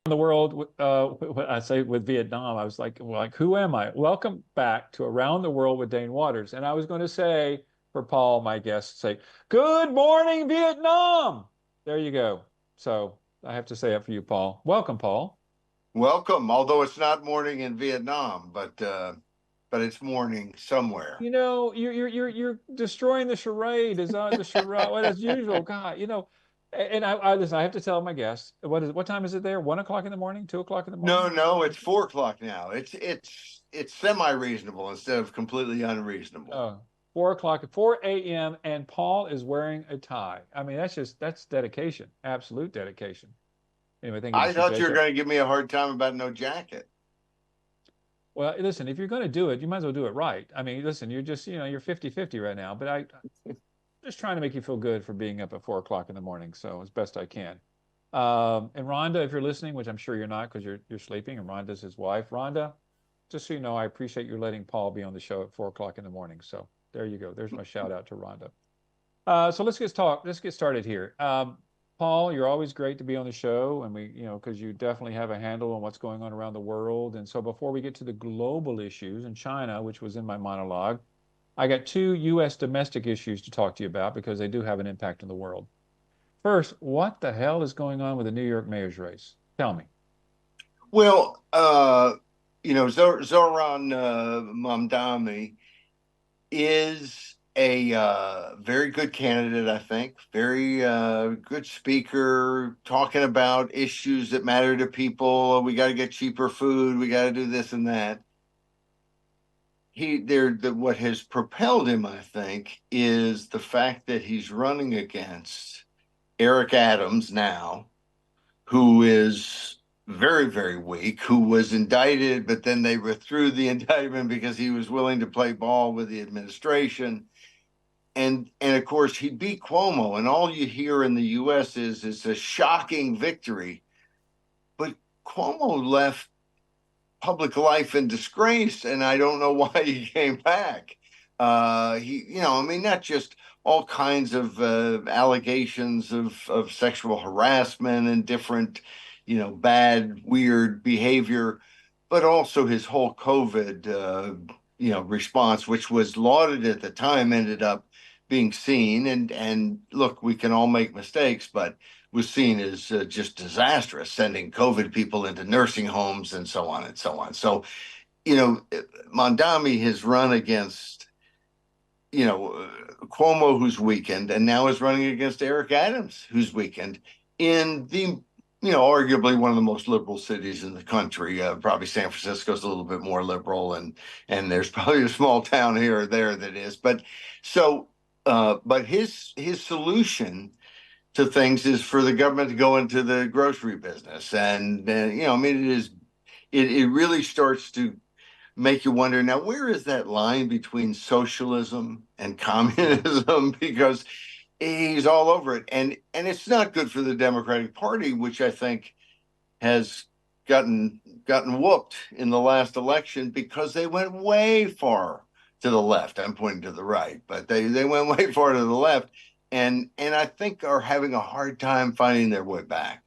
The world, when I say with Vietnam, I was like, who am I? Welcome back to Around the World with Dane Waters. And I was going to say, for Paul, my guest, say, good morning, Vietnam. There you go. So I have to say it for you, Paul. Welcome, Paul. Welcome, although it's not morning in Vietnam, but it's morning somewhere. You're destroying the charade. Is the charade? Well, as usual, God. And I listen. I have to tell my guests what time is it there? 1 o'clock in the morning? 2 o'clock in the No, morning? no, it's 4 o'clock now. It's semi-reasonable instead of completely unreasonable. 4 o'clock, 4 a.m. and Paul is wearing a tie. I mean, that's dedication, absolute dedication. Anyway, thank you, I Mr. thought you were Jacob. going to give me a hard time about no jacket. Well, listen, if you're going to do it, you might as well do it right. I mean, listen, you're 50-50 right now, but I'm just trying to make you feel good for being up at 4 o'clock in the morning. So as best I can. And Rhonda, if you're listening, which I'm sure you're not because you're sleeping, and Rhonda's his wife. Rhonda, just so you know, I appreciate you letting Paul be on the show at 4 o'clock in the morning. So there you go. There's my shout out to Rhonda. So let's get started here. Paul, you're always great to be on the show, and because you definitely have a handle on what's going on around the world. And so before we get to the global issues in China, which was in my monologue, I got two U.S. domestic issues to talk to you about because they do have an impact on the world. First, what the hell is going on with the New York mayor's race? Tell me. Well, Zoran Mamdani is a very good candidate, I think. Very good speaker, talking about issues that matter to people. We got to get cheaper food. We got to do this and that. What has propelled him, I think, is the fact that he's running against Eric Adams now, who is very, very weak, who was indicted, but then they withdrew the indictment because he was willing to play ball with the administration. And of course he beat Cuomo, and all you hear in the U.S. is it's a shocking victory. But Cuomo left public life in disgrace, and I don't know why he came back. I mean, not just all kinds of allegations of sexual harassment and different, bad, weird behavior, but also his whole COVID, response, which was lauded at the time, ended up being seen. And look, we can all make mistakes, but was seen as just disastrous, sending COVID people into nursing homes and so on and so on. So, you know, Mondami has run against, Cuomo, who's weakened, and now is running against Eric Adams, who's weakened in the, arguably one of the most liberal cities in the country. Probably San Francisco's a little bit more liberal, and there's probably a small town here or there that is. But his solution to things is for the government to go into the grocery business. And, I mean, it really starts to make you wonder now, where is that line between socialism and communism? Because he's all over it. And it's not good for the Democratic Party, which I think has gotten whooped in the last election because they went way far to the left. I'm pointing to the right, but they went way far to the left, and I think are having a hard time finding their way back.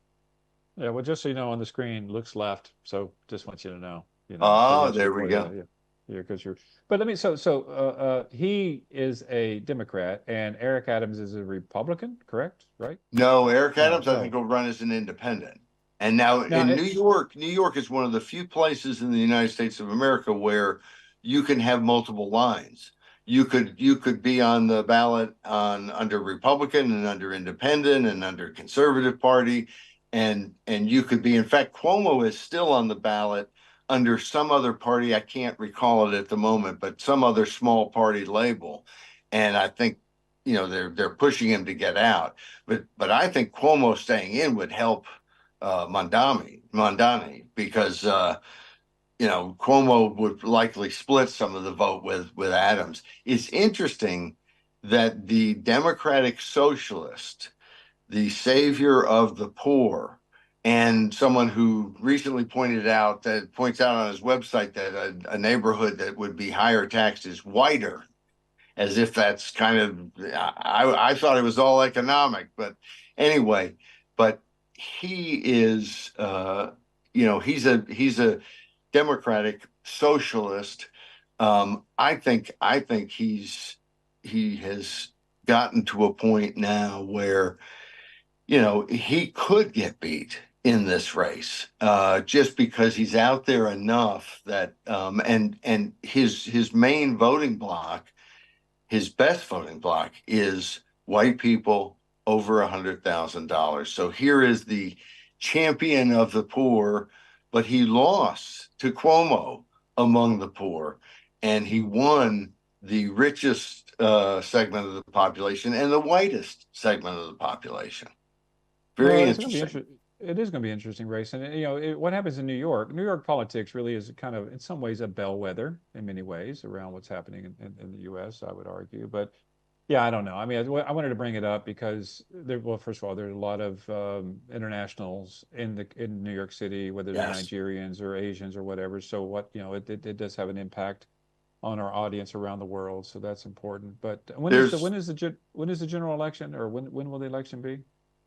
Yeah, well, just so you know, on the screen looks left, so just want you to know, the Oh, answer there we for you. go. Yeah, yeah, because you're. But let me. He is a Democrat, and Eric Adams is a Republican, correct? Right? No, Eric No, Adams, I think, no. will run as an independent. And now Now, in New York is one of the few places in the United States of America where you can have multiple lines. You could be on the ballot on under Republican and under Independent and under Conservative Party, and you could be. In fact, Cuomo is still on the ballot under some other party. I can't recall it at the moment, but some other small party label. And I think they're pushing him to get out. But I think Cuomo staying in would help Mondani, because Cuomo would likely split some of the vote with Adams. It's interesting that the Democratic Socialist, the savior of the poor, and someone who recently points out on his website that a neighborhood that would be higher taxed is whiter, as if that's kind of, I thought it was all economic, but anyway, but he is he's a democratic socialist. I think he has gotten to a point now where he could get beat in this race, just because he's out there enough that, and his main voting bloc, his best voting bloc, is white people over $100,000. So here is the champion of the poor, but he lost to Cuomo among the poor, and he won the richest segment of the population and the whitest segment of the population. Very Well, it's going to be interesting. interesting. It is going to be an interesting race, and what happens in New York? New York politics really is kind of, in some ways, a bellwether in many ways around what's happening in the U.S. I would argue, but yeah, I don't know. I mean, I wanted to bring it up because well, first of all, there are a lot of internationals in New York City, whether they're Yes. Nigerians or Asians or whatever. So it does have an impact on our audience around the world, so that's important. But There's when is the general election, or when will the election be?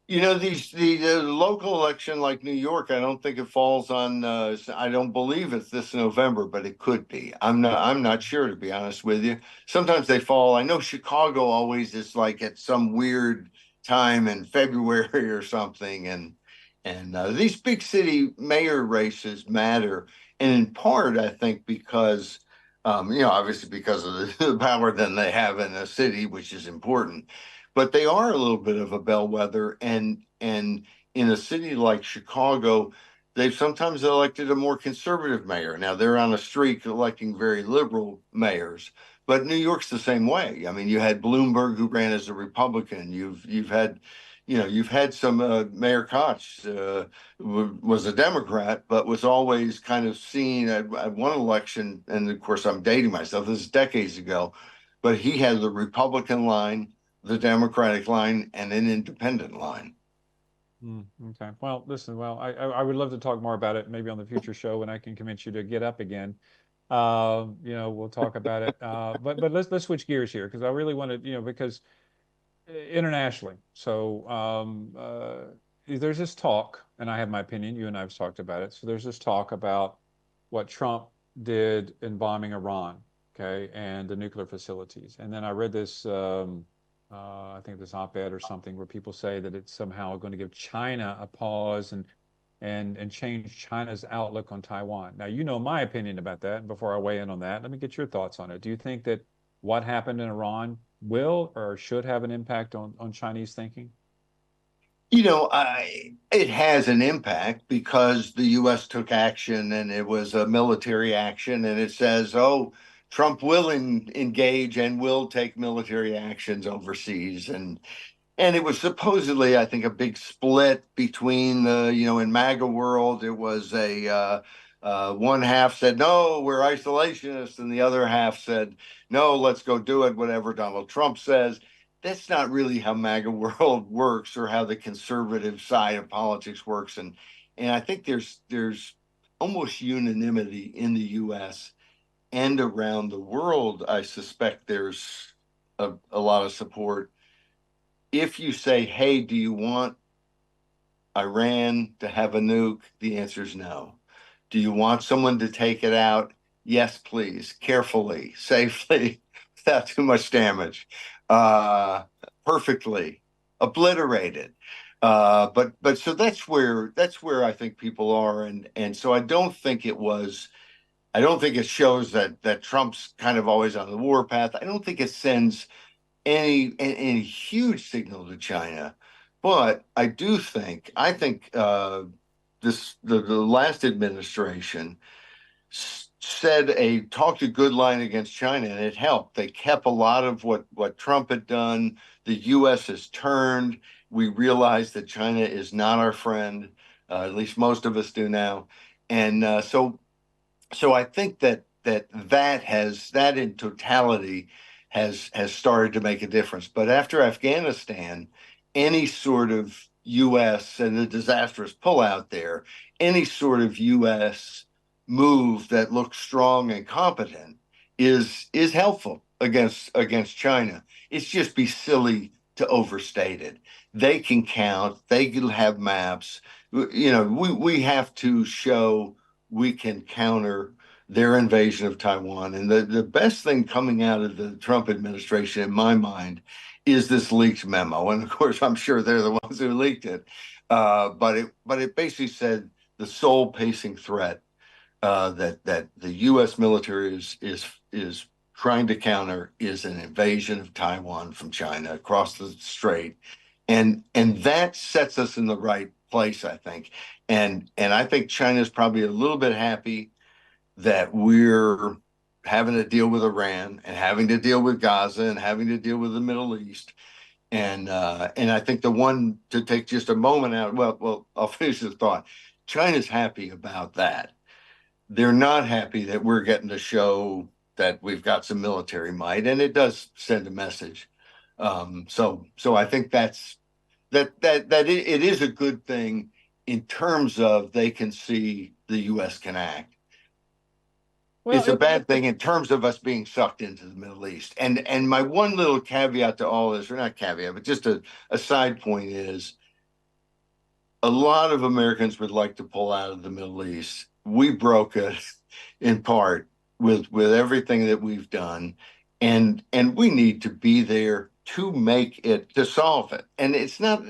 the local election like New York, I don't think it falls on, I don't believe it's this November, but it could be. I'm not sure, to be honest with you. Sometimes they fall. I know Chicago always is like at some weird time in February or something, and these big city mayor races matter, and in part I think because obviously because of the power that they have in a city, which is important, but they are a little bit of a bellwether. And in a city like Chicago, they've sometimes elected a more conservative mayor. Now they're on a streak electing very liberal mayors, but New York's the same way. I mean, you had Bloomberg, who ran as a Republican. You've had some, Mayor Koch was a Democrat, but was always kind of seen at one election. And of course, I'm dating myself. This is decades ago, but he had the Republican line, the Democratic line, and an independent line. Okay. Well, listen, I would love to talk more about it maybe on the future show when I can convince you to get up again. We'll talk about it. But let's switch gears here because I really want to, because internationally. So there's this talk, and I have my opinion. You and I have talked about it. So there's this talk about what Trump did in bombing Iran, okay, and the nuclear facilities. And then I read this, I think this op-ed or something, where people say that it's somehow going to give China a pause and change China's outlook on Taiwan. Now, you know my opinion about that. And before I weigh in on that, let me get your thoughts on it. Do you think that what happened in Iran will or should have an impact on Chinese thinking? It has an impact because the U.S. took action, and it was a military action, and it says, oh, Trump will engage and will take military actions overseas. And it was supposedly, I think, a big split between in MAGA world. It was one half said, no, we're isolationists. And the other half said, no, let's go do it, whatever Donald Trump says. That's not really how MAGA world works, or how the conservative side of politics works. And I think there's almost unanimity in the U.S. and around the world. I suspect there's a lot of support. If you say, hey, do you want Iran to have a nuke? The answer is no. Do you want someone to take it out? Yes, please, carefully, safely, without too much damage, uh, perfectly, obliterated. But so that's where I think people are, and so I don't think it was. I don't think it shows that Trump's kind of always on the war path. I don't think it sends any huge signal to China, but I think the last administration said talked a good line against China, and it helped. They kept a lot of what Trump had done. The U.S. has turned. We realize that China is not our friend. At least most of us do now, and so I think that in totality has started to make a difference. But after Afghanistan, any sort of U.S. and the disastrous pullout there, any sort of U.S. move that looks strong and competent is helpful against China. It's just be silly to overstate it. They can count. They can have maps. we have to show we can counter their invasion of Taiwan. And the best thing coming out of the Trump administration, in my mind, is this leaked memo. And of course, I'm sure they're the ones who leaked it. But it basically said the sole pacing threat that the U.S. military is trying to counter is an invasion of Taiwan from China across the strait, and that sets us in the right place, I think. And I think China's probably a little bit happy that we're having to deal with Iran and having to deal with Gaza and having to deal with the Middle East. And I think the one to take just a moment out, well, I'll finish the thought. China's happy about that. They're not happy that we're getting to show that we've got some military might, and it does send a message. So I think it is a good thing in terms of they can see the U.S. can act. Well, It's a bad thing in terms of us being sucked into the Middle East. And my one little caveat to all this, or not caveat, but just a side point is a lot of Americans would like to pull out of the Middle East. We broke it in part with everything that we've done, and we need to be there to make it to solve it. And it's not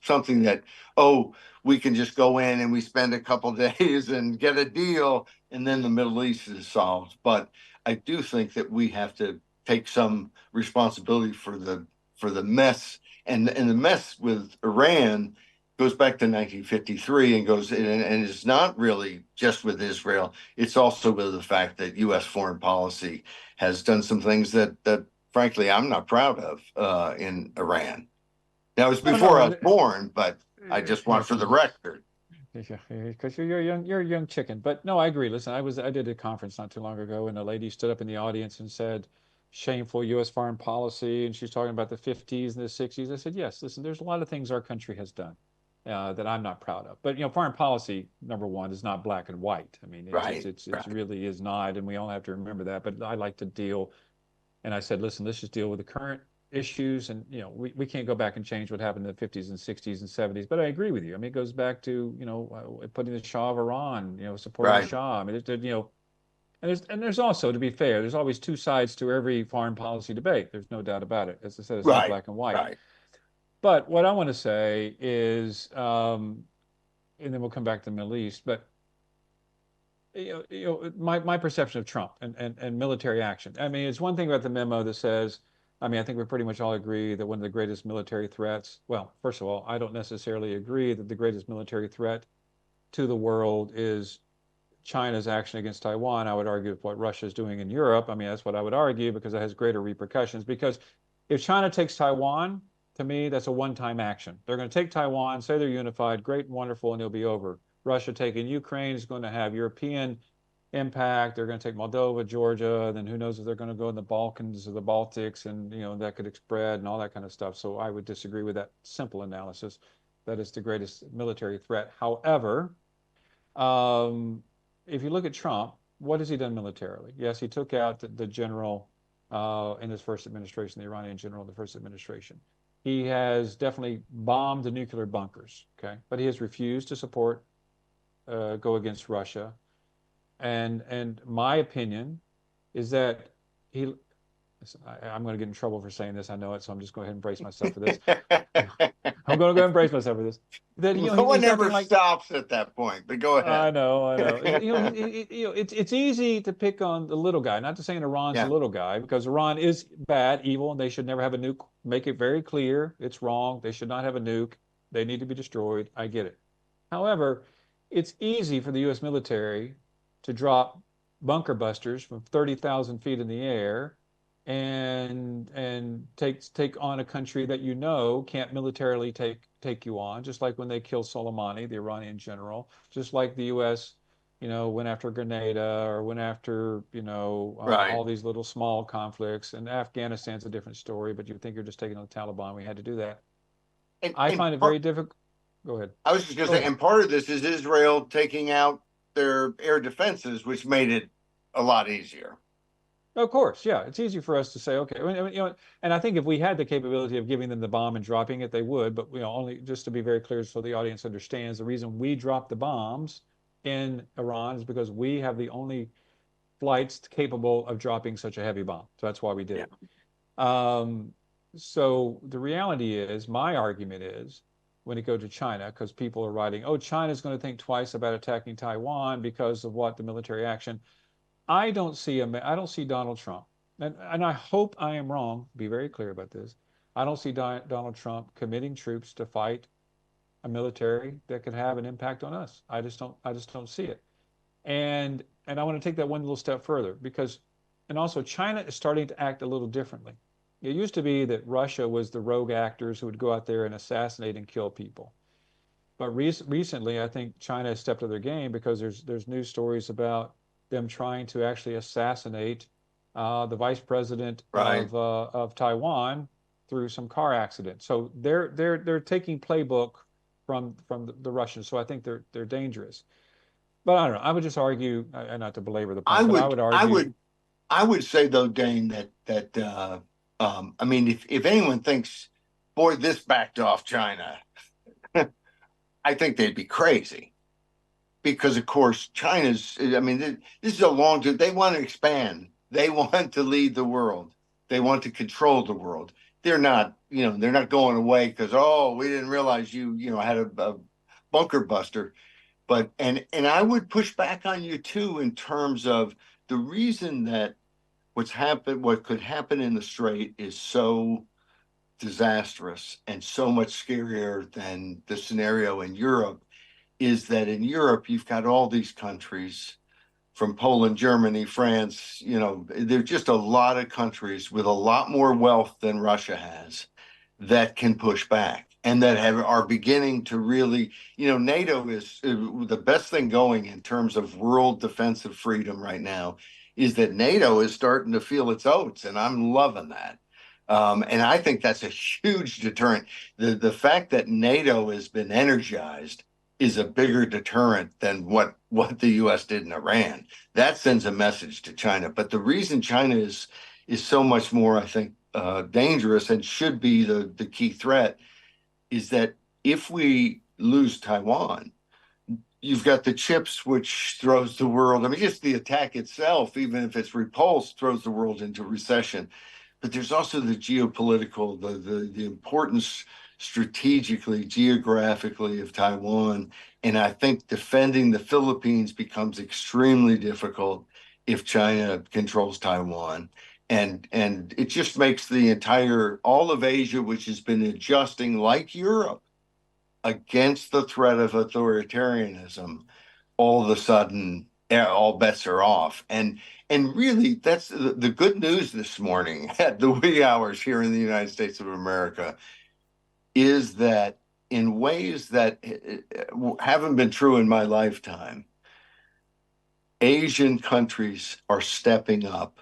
something that, oh, we can just go in and we spend a couple days and get a deal and then the Middle East is solved. But I do think that we have to take some responsibility for the mess, and the mess with Iran goes back to 1953 and and it's not really just with Israel. It's also with the fact that U.S. foreign policy has done some things that frankly I'm not proud of in Iran. Now, it was no, before I no, was born, but I just want for the record. because you're a young chicken. But no, I agree. Listen, I did a conference not too long ago, and a lady stood up in the audience and said, "Shameful U.S. foreign policy," and she's talking about the 50s and the 60s. I said, "Yes, listen, there's a lot of things our country has done that I'm not proud of. But foreign policy, number one, is not black and white. I mean, Right, it right, really is not, and we all have to remember that. But I like to deal, and I said, listen, let's just deal with the current issues, and we can't go back and change what happened in the 50s and 60s and 70s. But I agree with you. I mean, it goes back to putting the Shah of Iran, supporting the right, Shah. I mean, and there's also, to be fair, there's always two sides to every foreign policy debate. There's no doubt about it. As I said, it's not right, black and white. right. But what I want to say is, and then we'll come back to the Middle East, but my perception of Trump and military action. I mean, it's one thing about the memo that says, I mean, I think we pretty much all agree that one of the greatest military threats, well, first of all, I don't necessarily agree that the greatest military threat to the world is China's action against Taiwan. I would argue with what Russia is doing in Europe. I mean, that's what I would argue because it has greater repercussions. Because if China takes Taiwan, to me, that's a one-time action. They're going to take Taiwan, say they're unified, great and wonderful, and it'll be over. Russia taking Ukraine is going to have European impact. They're going to take Moldova, Georgia, then who knows if they're going to go in the Balkans or the Baltics, and that could spread and all that kind of stuff. So I would disagree with that simple analysis. That is the greatest military threat. However, um, if you look at Trump, what has he done militarily? Yes, he took out the general in his first administration, the Iranian general in the first administration. He has definitely bombed the nuclear bunkers, okay? But he has refused to go against Russia. And my opinion is that he, I'm going to get in trouble for saying this. I know it, so I'm just going to go ahead and brace myself for this. I'm going to go ahead and brace myself for this. That No one he's ever acting like, stops at that point, but go ahead. I know. It's easy to pick on the little guy. Not to say Iran's a Yeah, little guy, because Iran is bad, evil, and they should never have a nuke. Make it very clear, it's wrong. They should not have a nuke. They need to be destroyed. I get it. However, it's easy for the U.S. military to drop bunker busters from 30,000 feet in the air and take on a country that can't militarily take you on, just like when they killed Soleimani, the Iranian general, just like the U.S. Went after Grenada or went after right. all these little small conflicts. And Afghanistan's a different story, but you think you're just taking on the Taliban. We had to do that. I And find it very difficult. Go ahead. I was just going to Go say, ahead. and part of this is Israel taking out their air defenses, which made it a lot easier. Of course, yeah. It's easy for us to say, okay, and I think if we had the capability of giving them the bomb and dropping it, they would. But only just to be very clear, so the audience understands, the reason we drop the bombs in Iran is because we have the only flights capable of dropping such a heavy bomb. So that's why we did Yeah. it. Um, so the reality is, my argument is, when it goes to China, because people are writing, oh, China's going to think twice about attacking Taiwan because of what the military action. I don't see Donald Trump, and I hope I am wrong. Be very clear about this. I don't see Donald Trump committing troops to fight a military that could have an impact on us. I just don't see it. And I want to take that one little step further because, and also China is starting to act a little differently. It used to be that Russia was the rogue actors who would go out there and assassinate and kill people. But recently, I think China has stepped up their game because there's news stories about them trying to actually assassinate the vice president Right. of Taiwan through some car accident. So they're taking playbook from the Russians. So I think they're dangerous. But I don't know. I would just argue, and not to belabor the I point, but I would would I argue, would I would say though, Dane, that I mean, if anyone thinks, boy, this backed off China, I think they'd be crazy. Because of course China's, I mean, this is a long term, they want to expand, they want to lead the world, they want to control the world. They're not, they're not going away because, oh, we didn't realize you had a bunker buster. But and I would push back on you too in terms of the reason that what could happen in the strait is so disastrous and so much scarier than the scenario in Europe is that in Europe, you've got all these countries from Poland, Germany, France, there's just a lot of countries with a lot more wealth than Russia has that can push back and that are beginning to really, NATO is the best thing going in terms of world defensive freedom right now is that NATO is starting to feel its oats, and I'm loving that. And I think that's a huge deterrent. The fact that NATO has been energized is a bigger deterrent than what the U.S. did in Iran. That sends a message to China. But the reason China is so much more, I think, dangerous and should be the key threat is that if we lose Taiwan, you've got the chips, which throws the world. I mean, just the attack itself, even if it's repulsed, throws the world into recession. But there's also the geopolitical, the importance strategically, geographically of Taiwan. And I think defending the Philippines becomes extremely difficult if China controls Taiwan. And it just makes the entire all of Asia, which has been adjusting like Europe against the threat of authoritarianism, all of a sudden all bets are off. And really, that's the good news this morning at the wee hours here in the United States of America is that in ways that haven't been true in my lifetime, Asian countries are stepping up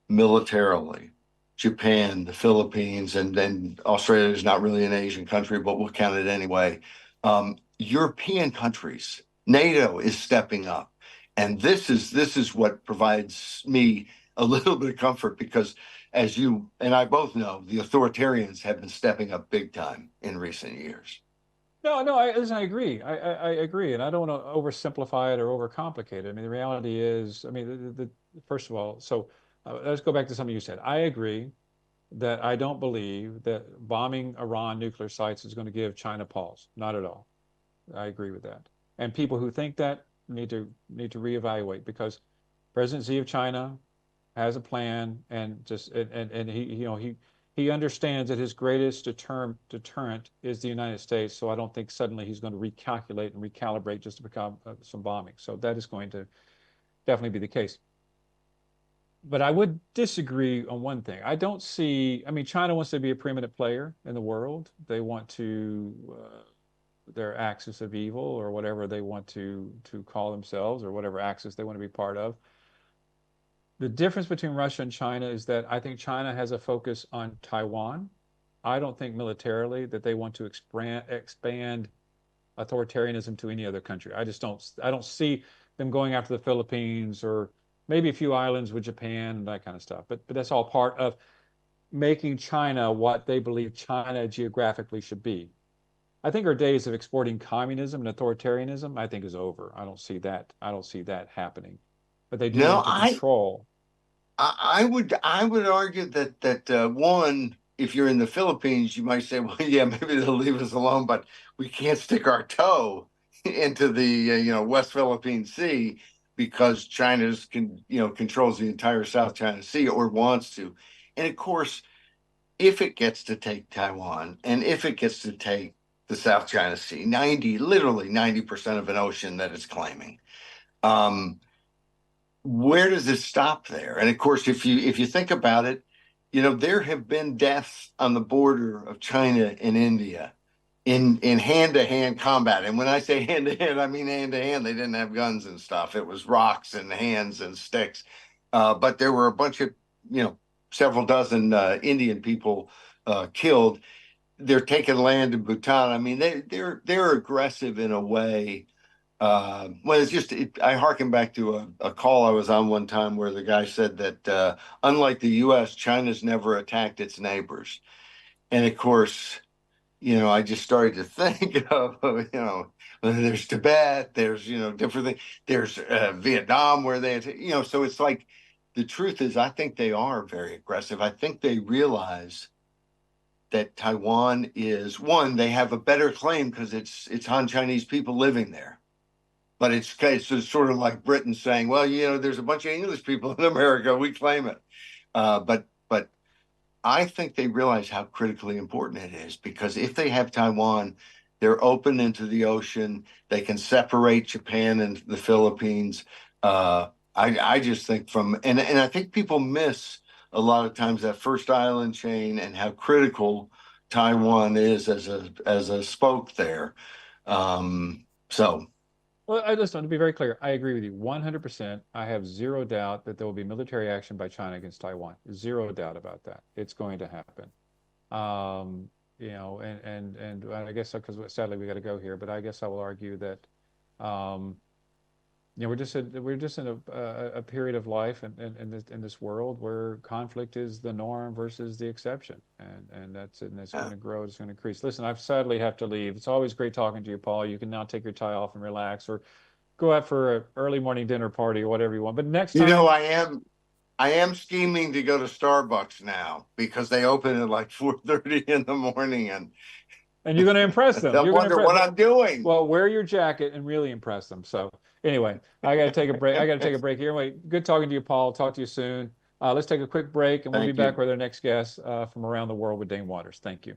militarily. Japan, the Philippines, and then Australia is not really an Asian country, but we'll count it anyway. European countries, NATO is stepping up, and this is what provides me a little bit of comfort because, as you and I both know, the authoritarians have been stepping up big time in recent years. no, no, listen, I agree. I agree. And I don't want to oversimplify it or overcomplicate it. I mean, the reality is, I mean, first of all, so let's go back to something you said. I agree that I don't believe that bombing Iran nuclear sites is going to give China pause. Not at all. I agree with that. And people who think that need to reevaluate because President Xi of China has a plan and and he understands that his greatest deterrent is the United States. So I don't think suddenly he's going to recalculate and recalibrate just to become some bombing. So that is going to definitely be the case. But I would disagree on one thing. I don't see, I mean, China wants to be a preeminent player in the world. They want to, their axis of evil or whatever they want to call themselves or whatever axis they want to be part of. The difference between Russia and China is that I think China has a focus on Taiwan. I don't think militarily that they want to expand authoritarianism to any other country. I don't see them going after the Philippines or maybe a few islands with Japan and that kind of stuff. But that's all part of making China what they believe China geographically should be. I think our days of exporting communism and authoritarianism, I think, is over. I don't see that. I don't see that happening. But they do No, want to control. I would argue that one, if you're in the Philippines, you might say, well, yeah, maybe they'll leave us alone, but we can't stick our toe into the West Philippine Sea because China's controls the entire South China Sea or wants to. And of course, if it gets to take Taiwan and if it gets to take the South China Sea, literally 90% of an ocean that it's claiming. Um, where does it stop there? And of course, if you think about it, there have been deaths on the border of China and India in hand-to-hand combat. And when I say hand-to-hand, I mean hand-to-hand. They didn't have guns and stuff. It was rocks and hands and sticks. But there were a bunch of, several dozen Indian people killed. They're taking land in Bhutan. I mean, they're aggressive in a way. Well, I harken back to a call I was on one time where the guy said that unlike the U.S., China's never attacked its neighbors. And of course, I just started to think of, there's Tibet, there's, different things, there's Vietnam where so it's like the truth is, I think they are very aggressive. I think they realize that Taiwan is one, they have a better claim because it's Han Chinese people living there. But it's sort of like Britain saying, well, there's a bunch of English people in America, we claim it. But I think they realize how critically important it is because if they have Taiwan, they're open into the ocean. They can separate Japan and the Philippines. I just think and I think people miss a lot of times that first island chain and how critical Taiwan is as a spoke there. So. Well, I just want to be very clear. I agree with you 100%. I have zero doubt that there will be military action by China against Taiwan. Zero doubt about that. It's going to happen. And I guess because sadly we got to go here, but I guess I will argue that um, we're just in a period of life in this world where conflict is the norm versus the exception, and that's going to grow. It's going to increase. Listen, I sadly have to leave. It's always great talking to you, Paul. You can now take your tie off and relax, or go out for an early morning dinner party or whatever you want. But next time, I am scheming to go to Starbucks now because they open at like 4:30 in the morning, and and you're going to impress them. they'll You're going to wonder impress. what I'm doing. Well, wear your jacket and really impress them. So anyway, I got to take a break. I got to take a break here. Anyway, good talking to you, Paul. Talk to you soon. Let's take a quick break, and we'll be Thank back you. with our next guest from around the world with Dane Waters. Thank you.